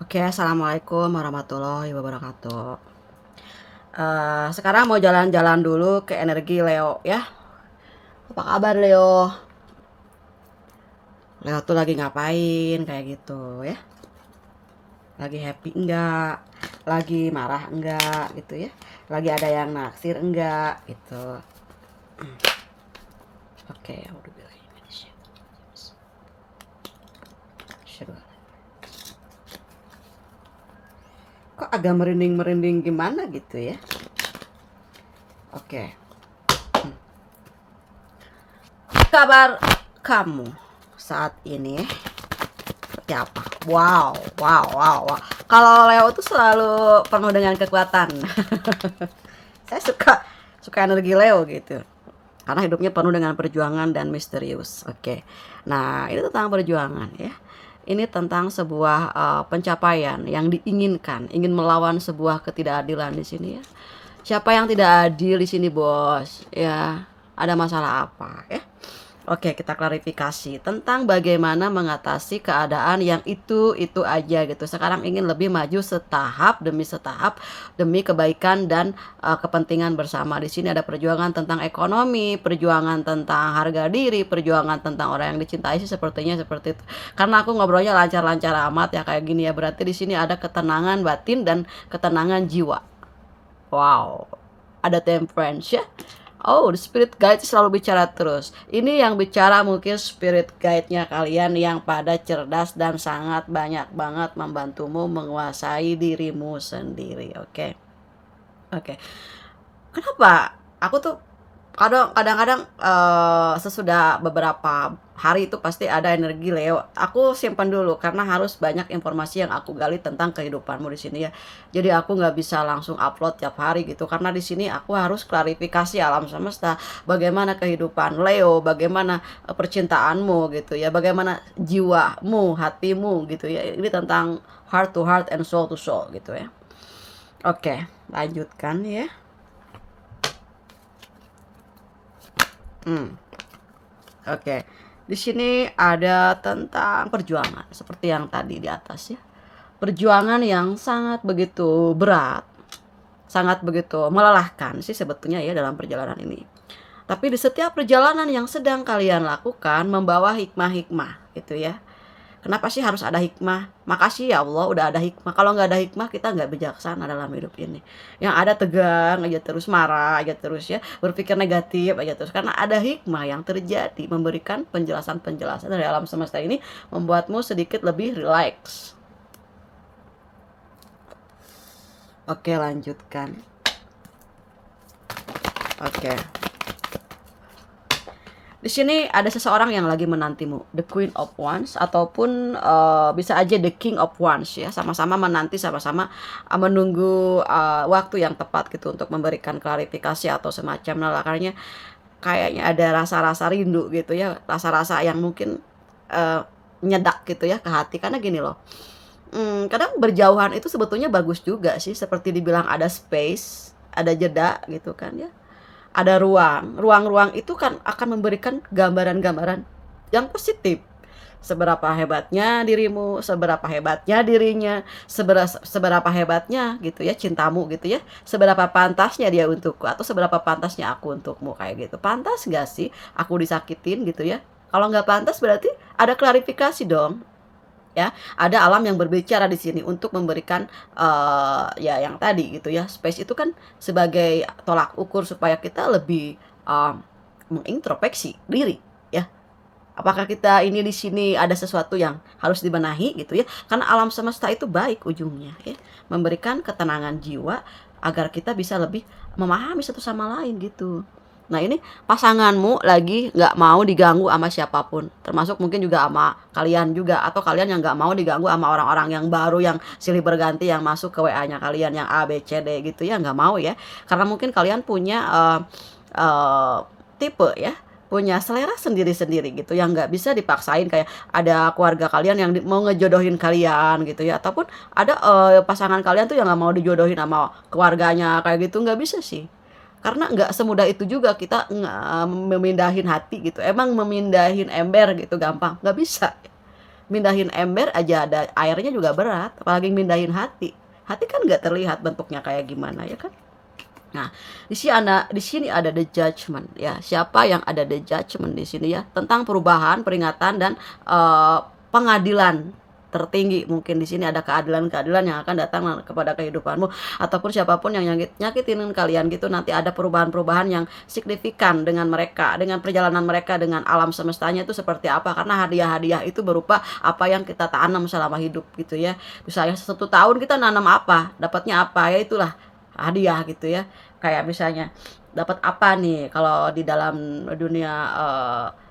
Oke, assalamualaikum warahmatullahi wabarakatuh. Sekarang mau jalan-jalan dulu ke energi Leo ya. Apa kabar Leo? Leo tuh lagi ngapain kayak gitu ya? Lagi happy enggak? Lagi marah enggak gitu ya? Lagi ada yang naksir enggak gitu? Oke, udah bilang Indonesia. Kok agak merinding-merinding gimana gitu ya? Oke. Kabar kamu saat ini seperti apa? Wow, wow, wow, wow. Kalau Leo tuh selalu penuh dengan kekuatan. Saya suka energi Leo gitu. Karena hidupnya penuh dengan perjuangan dan misterius. Oke. Nah, ini tentang perjuangan ya. Ini tentang sebuah pencapaian yang diinginkan, ingin melawan sebuah ketidakadilan di sini ya. Siapa yang tidak adil di sini, Bos? Ya, ada masalah apa ya? Oke, kita klarifikasi tentang bagaimana mengatasi keadaan yang itu aja gitu. Sekarang ingin lebih maju setahap demi kebaikan dan kepentingan bersama. Di sini ada perjuangan tentang ekonomi, perjuangan tentang harga diri, perjuangan tentang orang yang dicintai sih sepertinya seperti itu. Karena aku ngobrolnya lancar-lancar amat ya kayak gini ya. Berarti di sini ada ketenangan batin dan ketenangan jiwa. Wow, ada temperance ya. Oh, the spirit guide selalu bicara terus. Ini yang bicara mungkin spirit guide-nya kalian yang pada cerdas dan sangat banyak banget membantumu menguasai dirimu sendiri. Oke. Oke. Kenapa? Aku tuh kadang-kadang sesudah beberapa hari itu pasti ada energi Leo. Aku simpan dulu karena harus banyak informasi yang aku gali tentang kehidupanmu di sini ya. Jadi aku nggak bisa langsung upload tiap hari gitu karena di sini aku harus klarifikasi alam semesta bagaimana kehidupan Leo, bagaimana percintaanmu gitu ya, bagaimana jiwamu, hatimu gitu ya. Ini tentang heart to heart and soul to soul gitu ya. Oke, lanjutkan ya. Oke. Di sini ada tentang perjuangan seperti yang tadi di atas ya. Perjuangan yang sangat begitu berat, sangat begitu melelahkan sih sebetulnya ya dalam perjalanan ini. Tapi di setiap perjalanan yang sedang kalian lakukan membawa hikmah-hikmah gitu ya. Kenapa sih harus ada hikmah? Makasih ya Allah udah ada hikmah. Kalau nggak ada hikmah kita nggak bijaksana dalam hidup ini. Yang ada tegang aja terus, marah aja terus ya, berpikir negatif aja terus. Karena ada hikmah yang terjadi memberikan penjelasan-penjelasan dari alam semesta ini membuatmu sedikit lebih relax. Oke, lanjutkan. Oke. Di sini ada seseorang yang lagi menantimu, the Queen of Wands ataupun bisa aja the King of Wands ya, sama-sama menanti, sama-sama menunggu waktu yang tepat gitu untuk memberikan klarifikasi atau semacam nalakarnya. Kayaknya ada rasa-rasa rindu gitu ya, rasa-rasa yang mungkin nyedak gitu ya ke hati karena gini loh. Kadang berjauhan itu sebetulnya bagus juga sih, seperti dibilang ada space, ada jeda gitu kan ya, ada ruang. Ruang-ruang itu kan akan memberikan gambaran-gambaran yang positif. Seberapa hebatnya dirimu, seberapa hebatnya dirinya, seberapa hebatnya gitu ya cintamu gitu ya. Seberapa pantasnya dia untukku atau seberapa pantasnya aku untukmu kayak gitu. Pantas gak sih aku disakitin gitu ya? Kalau nggak pantas berarti ada klarifikasi dong ya. Ada alam yang berbicara di sini untuk memberikan ya yang tadi gitu ya, space itu kan sebagai tolak ukur supaya kita lebih mengintrospeksi diri ya, apakah kita ini di sini ada sesuatu yang harus dibenahi gitu ya, karena alam semesta itu baik ujungnya ya, memberikan ketenangan jiwa agar kita bisa lebih memahami satu sama lain gitu. Nah ini pasanganmu lagi nggak mau diganggu sama siapapun, termasuk mungkin juga sama kalian juga, atau kalian yang nggak mau diganggu sama orang-orang yang baru yang silih berganti yang masuk ke WA-nya kalian yang A B C D gitu ya, nggak mau ya, karena mungkin kalian punya uh, tipe ya, punya selera sendiri-sendiri gitu yang nggak bisa dipaksain, kayak ada keluarga kalian yang mau ngejodohin kalian gitu ya, ataupun ada pasangan kalian tuh yang nggak mau dijodohin sama keluarganya kayak gitu, nggak bisa sih, karena nggak semudah itu juga kita memindahin hati gitu. Emang memindahin ember gitu gampang? Nggak bisa. mindahin ember aja ada airnya juga berat, apalagi mindahin hati. Hati kan nggak terlihat bentuknya kayak gimana ya kan. Nah, di sini ada the judgment ya. Siapa yang ada the judgment di sini ya? Tentang perubahan, peringatan dan pengadilan tertinggi. Mungkin di sini ada keadilan-keadilan yang akan datang kepada kehidupanmu, ataupun siapapun yang nyakitin kalian gitu, nanti ada perubahan-perubahan yang signifikan dengan mereka, dengan perjalanan mereka dengan alam semestanya itu seperti apa, karena hadiah-hadiah itu berupa apa yang kita tanam selama hidup gitu ya. Misalnya 1 tahun kita nanam apa, dapatnya apa, ya itulah hadiah gitu ya. Kayak misalnya dapat apa nih kalau di dalam dunia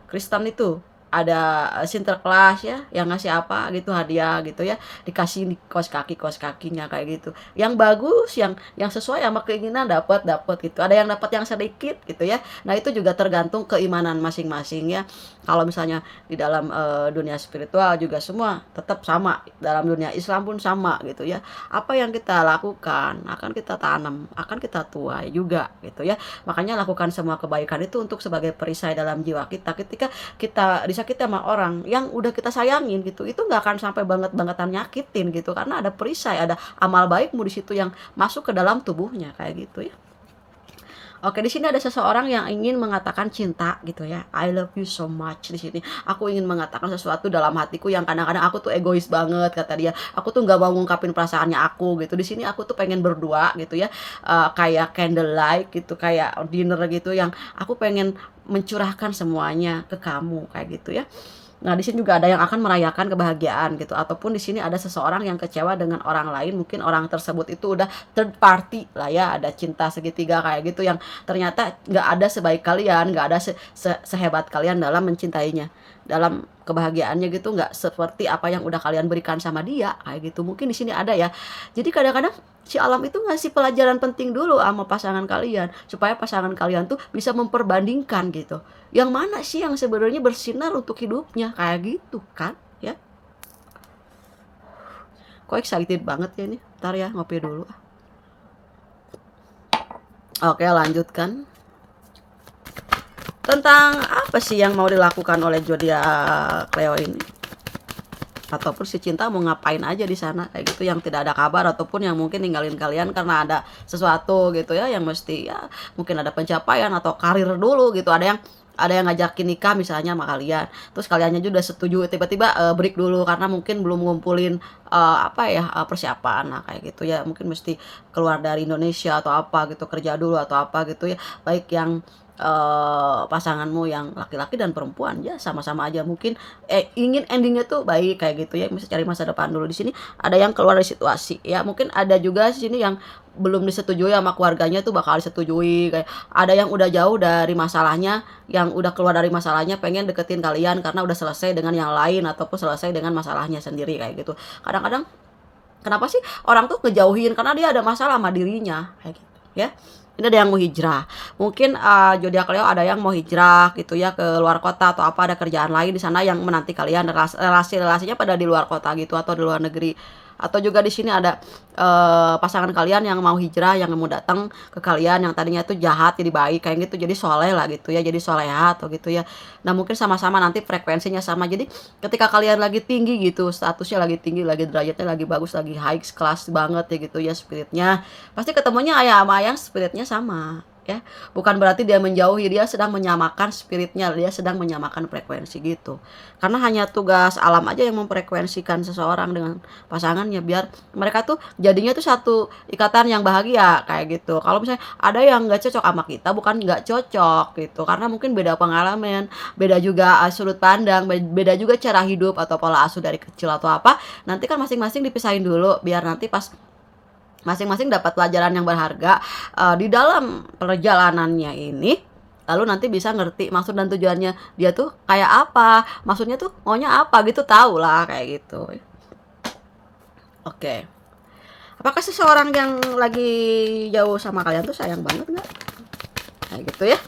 Kristen itu ada Sinterklas ya, yang ngasih apa gitu hadiah gitu ya, dikasih di kaos kakinya kayak gitu, yang bagus, yang sesuai sama keinginan dapat gitu. Ada yang dapat yang sedikit gitu ya. Nah itu juga tergantung keimanan masing-masing ya. Kalau misalnya di dalam dunia spiritual juga semua tetap sama, dalam dunia Islam pun sama gitu ya. Apa yang kita lakukan akan kita tanam, akan kita tuai juga gitu ya. Makanya lakukan semua kebaikan itu untuk sebagai perisai dalam jiwa kita. Ketika kita disakiti sama orang yang udah kita sayangin gitu, itu nggak akan sampai banget-bangetan nyakitin gitu, karena ada perisai, ada amal baikmu di situ yang masuk ke dalam tubuhnya kayak gitu ya. Oke, di sini ada seseorang yang ingin mengatakan cinta gitu ya. I love you so much di sini. Aku ingin mengatakan sesuatu dalam hatiku yang kadang-kadang aku tuh egois banget kata dia. Aku tuh nggak mau ngungkapin perasaannya aku gitu. Di sini aku tuh pengen berdua gitu ya. Kayak candlelight gitu, kayak dinner gitu yang aku pengen mencurahkan semuanya ke kamu kayak gitu ya. Nah, di sini juga ada yang akan merayakan kebahagiaan gitu, ataupun di sini ada seseorang yang kecewa dengan orang lain, mungkin orang tersebut itu udah third party lah ya, ada cinta segitiga kayak gitu yang ternyata nggak ada sebaik kalian, nggak ada sehebat kalian dalam mencintainya, dalam kebahagiaannya gitu, nggak seperti apa yang udah kalian berikan sama dia kayak gitu. Mungkin di sini ada ya. Jadi kadang-kadang si alam itu ngasih pelajaran penting dulu sama pasangan kalian, supaya pasangan kalian tuh bisa memperbandingkan gitu, yang mana sih yang sebenarnya bersinar untuk hidupnya kayak gitu kan ya. Kok excited banget ya ini. Ntar ya, ngopi dulu. Oke, lanjutkan. Tentang apa sih yang mau dilakukan oleh zodiak Leo ini, ataupun si cinta mau ngapain aja di sana kayak gitu, yang tidak ada kabar, ataupun yang mungkin ninggalin kalian karena ada sesuatu gitu ya, yang mesti ya mungkin ada pencapaian atau karir dulu gitu. Ada yang ngajakin nikah misalnya sama kalian, terus kaliannya juga setuju, tiba-tiba break dulu karena mungkin belum ngumpulin persiapan, nah kayak gitu ya. Mungkin mesti keluar dari Indonesia atau apa gitu, kerja dulu atau apa gitu ya. Baik yang pasanganmu yang laki-laki dan perempuan ya sama-sama aja, mungkin ingin endingnya tuh baik kayak gitu ya, bisa cari masa depan dulu. Di sini ada yang keluar dari situasi ya, mungkin ada juga di sini yang belum disetujui sama keluarganya tuh bakal disetujui, kayak ada yang udah jauh dari masalahnya, yang udah keluar dari masalahnya pengen deketin kalian karena udah selesai dengan yang lain ataupun selesai dengan masalahnya sendiri kayak gitu. Kadang-kadang kenapa sih orang tuh ngejauhin, karena dia ada masalah sama dirinya kayak gitu ya. Ini ada yang mau hijrah, mungkin zodiak Leo ada yang mau hijrah gitu ya ke luar kota, atau apa ada kerjaan lain di sana yang menanti kalian, relasinya pada di luar kota gitu atau di luar negeri. Atau juga di sini ada pasangan kalian yang mau hijrah, yang mau datang ke kalian yang tadinya tuh jahat jadi baik kayak gitu, jadi soleh lah gitu ya, jadi soleha atau gitu ya. Nah mungkin sama-sama nanti frekuensinya sama, jadi ketika kalian lagi tinggi gitu, statusnya lagi tinggi, lagi derajatnya lagi bagus, lagi high class banget ya gitu ya spiritnya, pasti ketemunya ayah sama yang spiritnya sama ya. Bukan berarti dia menjauhi, dia sedang menyamakan spiritnya, dia sedang menyamakan frekuensi gitu. Karena hanya tugas alam aja yang memfrekuensikan seseorang dengan pasangannya, biar mereka tuh jadinya tuh satu ikatan yang bahagia kayak gitu. Kalau misalnya ada yang nggak cocok sama kita, bukan nggak cocok gitu, karena mungkin beda pengalaman, beda juga sudut pandang, beda juga cara hidup atau pola asuh dari kecil atau apa. Nanti kan masing-masing dipisahin dulu, biar nanti pas masing-masing dapat pelajaran yang berharga di dalam perjalanannya ini, lalu nanti bisa ngerti maksud dan tujuannya dia tuh kayak apa, maksudnya tuh maunya apa gitu, tahu lah kayak gitu. Oke, apakah seseorang yang lagi jauh sama kalian tuh sayang banget nggak kayak gitu ya?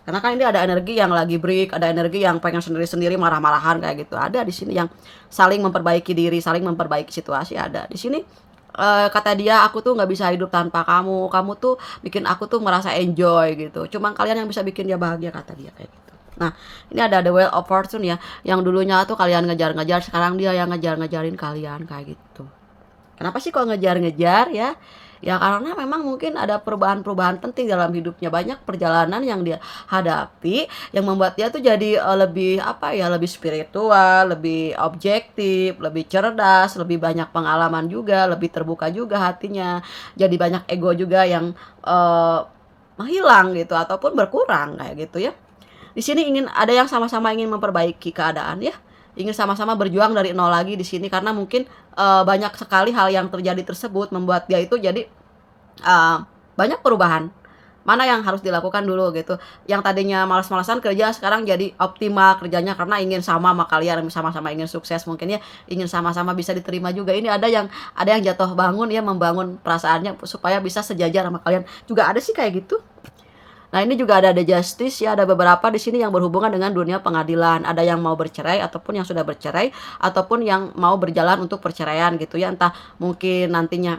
Karena kan ini ada energi yang lagi break, ada energi yang pengen sendiri-sendiri, marah-marahan kayak gitu. Ada di sini yang saling memperbaiki diri, saling memperbaiki situasi, ada di sini. Kata dia, aku tuh nggak bisa hidup tanpa kamu tuh bikin aku tuh merasa enjoy gitu, cuman kalian yang bisa bikin dia bahagia kata dia kayak gitu. Nah, ini ada The Wheel of Fortune ya, yang dulunya tuh kalian ngejar-ngejar, sekarang dia yang ngejar-ngejarin kalian kayak gitu. Kenapa sih kok ngejar-ngejar ya? Ya karena memang mungkin ada perubahan-perubahan penting dalam hidupnya, banyak perjalanan yang dia hadapi yang membuat dia tuh jadi lebih apa ya, lebih spiritual, lebih objektif, lebih cerdas, lebih banyak pengalaman juga, lebih terbuka juga hatinya. Jadi banyak ego juga yang eh, menghilang gitu ataupun berkurang kayak gitu ya. Di sini ingin ada yang sama-sama ingin memperbaiki keadaan ya. Ingin sama-sama berjuang dari nol lagi di sini karena mungkin banyak sekali hal yang terjadi tersebut membuat dia itu jadi banyak perubahan. Mana yang harus dilakukan dulu gitu. Yang tadinya malas-malasan kerja sekarang jadi optimal kerjanya karena ingin sama kalian, sama-sama ingin sukses mungkin ya, ingin sama-sama bisa diterima juga. Ini ada yang jatuh bangun ya, membangun perasaannya supaya bisa sejajar sama kalian. Juga ada sih kayak gitu. Nah, ini juga ada The Justice ya, ada beberapa di sini yang berhubungan dengan dunia pengadilan. Ada yang mau bercerai ataupun yang sudah bercerai ataupun yang mau berjalan untuk perceraian gitu ya. Entah mungkin nantinya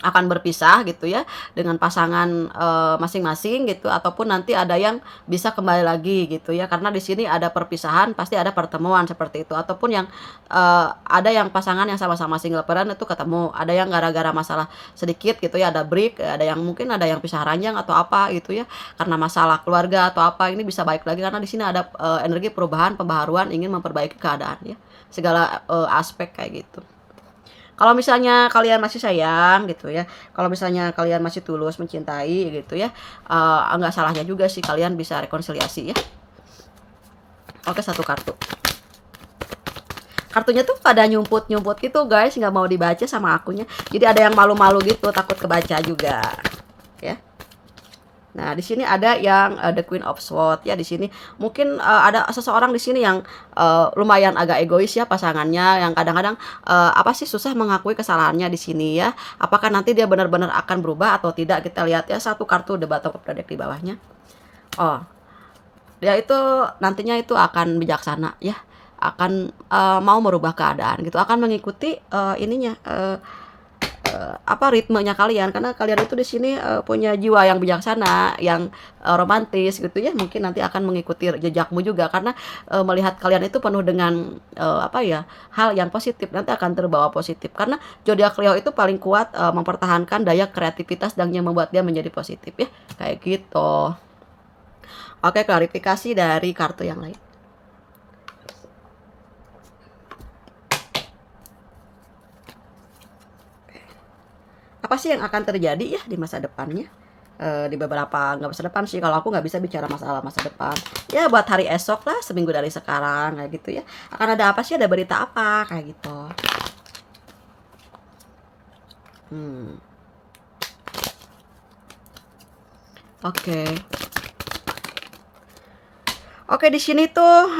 akan berpisah gitu ya dengan pasangan masing-masing gitu ataupun nanti ada yang bisa kembali lagi gitu ya karena di sini ada perpisahan pasti ada pertemuan seperti itu ataupun yang ada yang pasangan yang sama-sama single parent itu ketemu, ada yang gara-gara masalah sedikit gitu ya ada break, ada yang mungkin ada yang pisah ranjang atau apa gitu ya karena masalah keluarga atau apa, ini bisa baik lagi karena di sini ada energi perubahan pembaharuan ingin memperbaiki keadaan ya segala aspek kayak gitu. Kalau misalnya kalian masih sayang gitu ya, kalau misalnya kalian masih tulus mencintai gitu ya, nggak salahnya juga sih kalian bisa rekonsiliasi ya. Oke, satu kartu. Kartunya tuh pada nyumput-nyumput gitu guys, nggak mau dibaca sama akunya. Jadi ada yang malu-malu gitu, takut kebaca juga. Ya. Nah, di sini ada yang The Queen of Swords ya di sini. Mungkin ada seseorang di sini yang lumayan agak egois ya pasangannya yang kadang-kadang apa sih susah mengakui kesalahannya di sini ya. Apakah nanti dia benar-benar akan berubah atau tidak? Kita lihat ya satu kartu The Bottom of the Deck di bawahnya. Oh, dia itu nantinya itu akan bijaksana ya. Akan mau merubah keadaan gitu, akan mengikuti ininya apa ritmenya kalian karena kalian itu di sini punya jiwa yang bijaksana, yang romantis gitu ya. Mungkin nanti akan mengikuti jejakmu juga karena melihat kalian itu penuh dengan apa ya, hal yang positif, nanti akan terbawa positif karena zodiak Leo itu paling kuat mempertahankan daya kreativitas dan yang membuat dia menjadi positif ya. Kayak gitu. Oke, klarifikasi dari kartu yang lain. Apa sih yang akan terjadi ya di masa depannya? Di beberapa, nggak masa depan sih, kalau aku nggak bisa bicara masalah masa depan ya, buat hari esok lah, seminggu dari sekarang kayak gitu ya, akan ada apa sih, ada berita apa kayak gitu. Oke. Oke, di sini tuh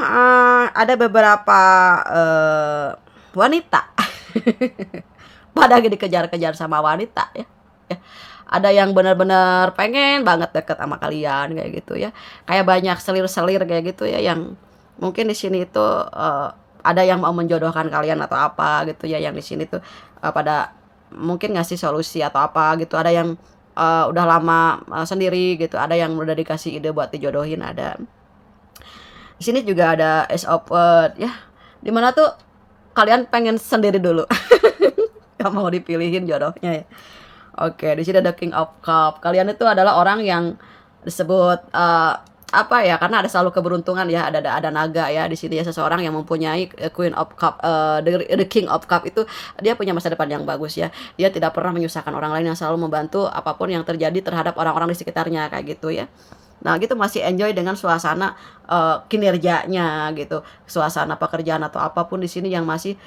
ada beberapa wanita pada dikejar-kejar sama wanita ya. Ya. Ada yang benar-benar pengen banget deket sama kalian kayak gitu ya. Kayak banyak selir-selir kayak gitu ya yang mungkin di sini itu ada yang mau menjodohkan kalian atau apa gitu ya, yang di sini tuh pada mungkin ngasih solusi atau apa gitu. Ada yang udah lama sendiri gitu, ada yang udah dikasih ide buat dijodohin ada. Di sini juga ada Ace of Wands ya. Dimana tuh kalian pengen sendiri dulu. Gak mau dipilihin jodohnya ya. Oke, di sini ada King of Cup. Kalian itu adalah orang yang disebut apa ya? Karena ada selalu keberuntungan ya. Ada naga ya di sini ya, seseorang yang mempunyai Queen of Cup, the King of Cup itu dia punya masa depan yang bagus ya. Dia tidak pernah menyusahkan orang lain, yang selalu membantu apapun yang terjadi terhadap orang-orang di sekitarnya kayak gitu ya. Nah, gitu masih enjoy dengan suasana kinerjanya gitu, suasana pekerjaan atau apapun di sini yang masih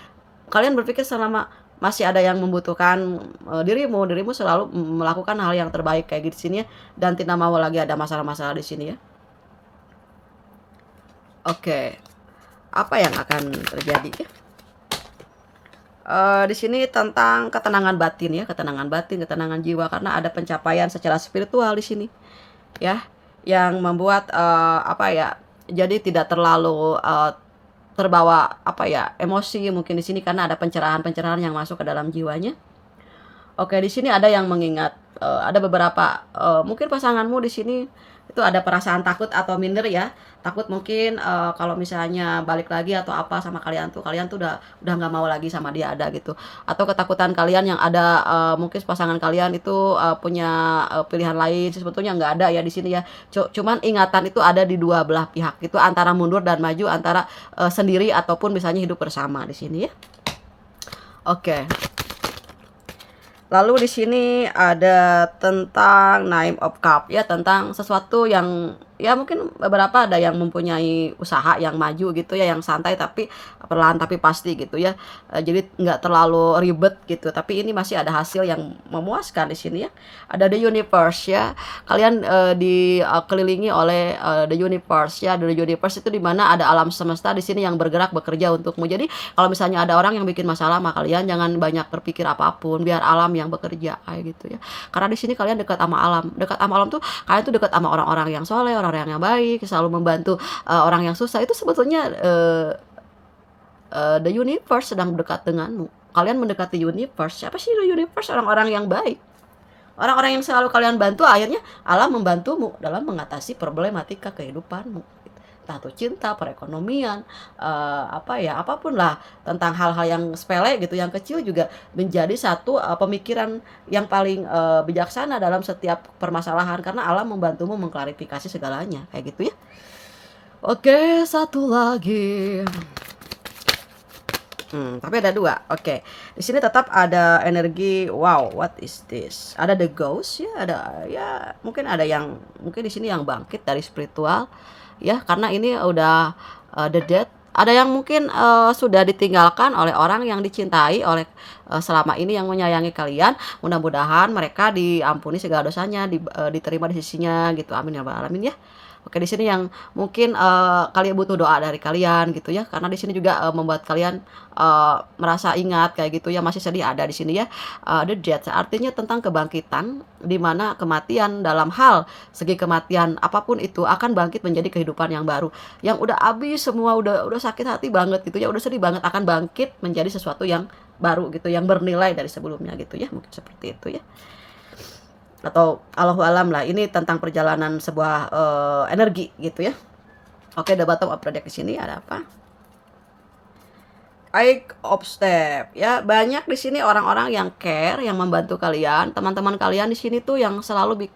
kalian berpikir selama masih ada yang membutuhkan dirimu selalu melakukan hal yang terbaik kayak gitu di sini ya, dan tidak mau lagi ada masalah-masalah di sini ya. Oke, apa yang akan terjadi ya? Di sini tentang ketenangan batin ya, ketenangan batin, ketenangan jiwa karena ada pencapaian secara spiritual di sini ya, yang membuat apa ya, jadi tidak terlalu terbawa apa ya, emosi mungkin di sini karena ada pencerahan-pencerahan yang masuk ke dalam jiwanya. Oke, di sini ada yang mengingat ada beberapa mungkin pasanganmu di sini Itu ada perasaan takut atau minder ya. Takut mungkin kalau misalnya balik lagi atau apa sama kalian tuh udah nggak mau lagi sama dia ada gitu. Atau ketakutan kalian yang ada mungkin pasangan kalian itu punya pilihan lain, sebetulnya nggak ada ya di sini ya. Cuman ingatan itu ada di dua belah pihak. Itu antara mundur dan maju, antara sendiri ataupun misalnya hidup bersama di sini ya. Oke. Lalu di sini ada tentang Nine of Cup ya, tentang sesuatu yang ya mungkin beberapa ada yang mempunyai usaha yang maju gitu ya, yang santai tapi perlahan tapi pasti gitu ya. Jadi nggak terlalu ribet gitu, tapi ini masih ada hasil yang memuaskan di sini ya. Ada the universe ya. Kalian dikelilingi oleh the universe ya. The universe itu di mana ada alam semesta di sini yang bergerak bekerja untukmu. Jadi kalau misalnya ada orang yang bikin masalah sama kalian, jangan banyak berpikir apapun, biar alam yang bekerja kayak gitu ya. Karena di sini kalian dekat sama alam. Dekat sama alam tuh kalian tuh dekat sama orang-orang yang soleh, orang-orang yang baik, selalu membantu orang yang susah. Itu sebetulnya the universe sedang dekat denganmu. Kalian mendekati universe. Siapa sih the universe? Orang-orang yang baik. Orang-orang yang selalu kalian bantu, akhirnya alam membantumu dalam mengatasi problematika kehidupanmu. Entah itu cinta, perekonomian, apa ya, apapun lah, tentang hal-hal yang sepele gitu, yang kecil juga menjadi satu pemikiran yang paling bijaksana dalam setiap permasalahan, karena alam membantumu mengklarifikasi segalanya kayak gitu ya. Oke, satu lagi. Tapi ada dua. Oke, di sini tetap ada energi. Wow, what is this? Ada the ghost ya, ada ya mungkin ada yang mungkin di sini yang bangkit dari spiritual ya, karena ini udah the dead. Ada yang mungkin sudah ditinggalkan oleh orang yang dicintai oleh selama ini, yang menyayangi kalian. Mudah-mudahan mereka diampuni segala dosanya, diterima di sisinya gitu. Amin ya rabbal alamin ya. Oke, di sini yang mungkin kalian butuh doa dari kalian gitu ya, karena di sini juga membuat kalian merasa ingat kayak gitu ya, masih sedih ada di sini ya. The death artinya tentang kebangkitan, di mana kematian dalam hal segi kematian apapun itu akan bangkit menjadi kehidupan yang baru. Yang udah habis semua, udah sakit hati banget gitu ya, udah sedih banget, akan bangkit menjadi sesuatu yang baru gitu, yang bernilai dari sebelumnya gitu ya, mungkin seperti itu ya. Atau Allahu alam lah, ini tentang perjalanan sebuah energi gitu ya. Oke, the bottom of the deck di sini ada apa? Eight of Step ya, banyak di sini orang-orang yang care, yang membantu kalian, teman-teman kalian di sini tuh yang selalu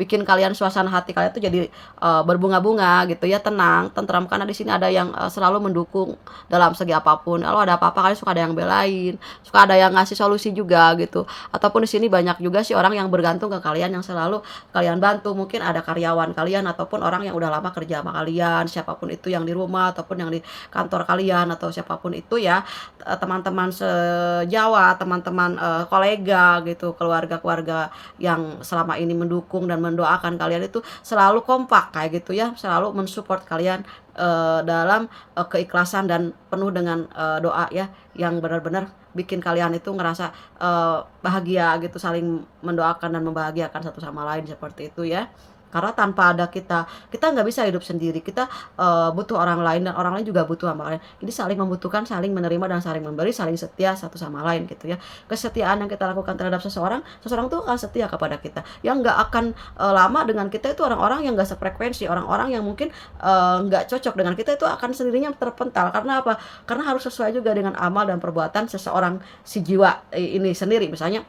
bikin kalian, suasana hati kalian tuh jadi berbunga-bunga gitu ya, tenang, tentram, karena di sini ada yang selalu mendukung dalam segi apapun. Kalau ada apa-apa kalian suka ada yang belain, suka ada yang ngasih solusi juga gitu. Ataupun di sini banyak juga sih orang yang bergantung ke kalian, yang selalu kalian bantu. Mungkin ada karyawan kalian ataupun orang yang udah lama kerja sama kalian, siapapun itu, yang di rumah ataupun yang di kantor kalian atau siapapun itu ya, teman-teman sejawat, teman-teman kolega gitu, keluarga-keluarga yang selama ini mendukung dan mendoakan kalian, itu selalu kompak kayak gitu ya, selalu mensupport kalian dalam keikhlasan dan penuh dengan doa ya, yang benar-benar bikin kalian itu ngerasa bahagia gitu, saling mendoakan dan membahagiakan satu sama lain seperti itu ya. Karena tanpa ada kita nggak bisa hidup sendiri. Kita butuh orang lain, dan orang lain juga butuh sama kalian. Jadi saling membutuhkan, saling menerima dan saling memberi, saling setia satu sama lain gitu ya. Kesetiaan yang kita lakukan terhadap seseorang tuh akan setia kepada kita. Yang nggak akan lama dengan kita itu orang-orang yang nggak sefrekuensi, orang-orang yang mungkin nggak cocok dengan kita, itu akan sendirinya terpental. Karena apa? Karena harus sesuai juga dengan amal dan perbuatan seseorang, si jiwa ini sendiri. Misalnya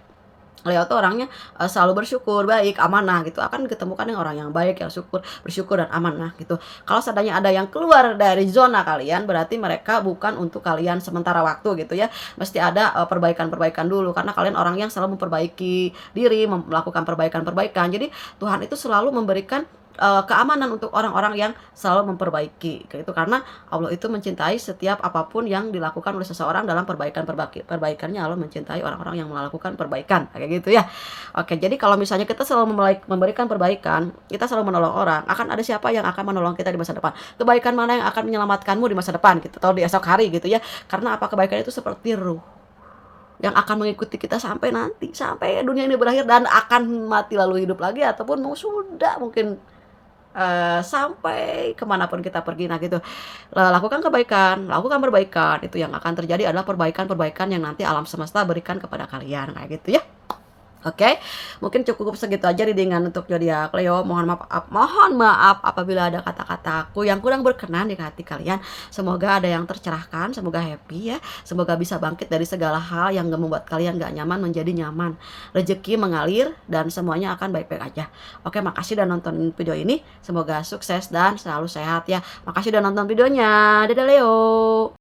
Leo tuh orangnya selalu bersyukur, baik, amanah gitu, akan diketemukan dengan orang yang baik, yang bersyukur dan amanah gitu. Kalau seandainya ada yang keluar dari zona kalian, berarti mereka bukan untuk kalian sementara waktu gitu ya. Mesti ada perbaikan-perbaikan dulu, karena kalian orang yang selalu memperbaiki diri, melakukan perbaikan-perbaikan. Jadi Tuhan itu selalu memberikan keamanan untuk orang-orang yang selalu memperbaiki gitu, karena Allah itu mencintai setiap apapun yang dilakukan oleh seseorang dalam perbaikannya. Allah mencintai orang-orang yang melakukan perbaikan kayak gitu ya. Oke, jadi kalau misalnya kita selalu memberikan perbaikan, kita selalu menolong orang, akan ada siapa yang akan menolong kita di masa depan? Kebaikan mana yang akan menyelamatkanmu di masa depan gitu, atau di esok hari gitu ya. Karena apa? Kebaikan itu seperti ruh yang akan mengikuti kita sampai nanti, sampai dunia ini berakhir, dan akan mati lalu hidup lagi, ataupun mau sudah mungkin sampai kemanapun kita pergi. Nah gitu, lakukan kebaikan, lakukan perbaikan, itu yang akan terjadi adalah perbaikan-perbaikan yang nanti alam semesta berikan kepada kalian kayak gitu ya. Oke, mungkin cukup segitu aja readingan untuk zodiak Leo. Mohon maaf apabila ada kata-kataku yang kurang berkenan di hati kalian. Semoga ada yang tercerahkan, semoga happy ya. Semoga bisa bangkit dari segala hal yang gak membuat kalian gak nyaman menjadi nyaman. Rezeki mengalir dan semuanya akan baik-baik aja. Oke, makasih udah nonton video ini. Semoga sukses dan selalu sehat ya. Makasih udah nonton videonya. Dadah Leo.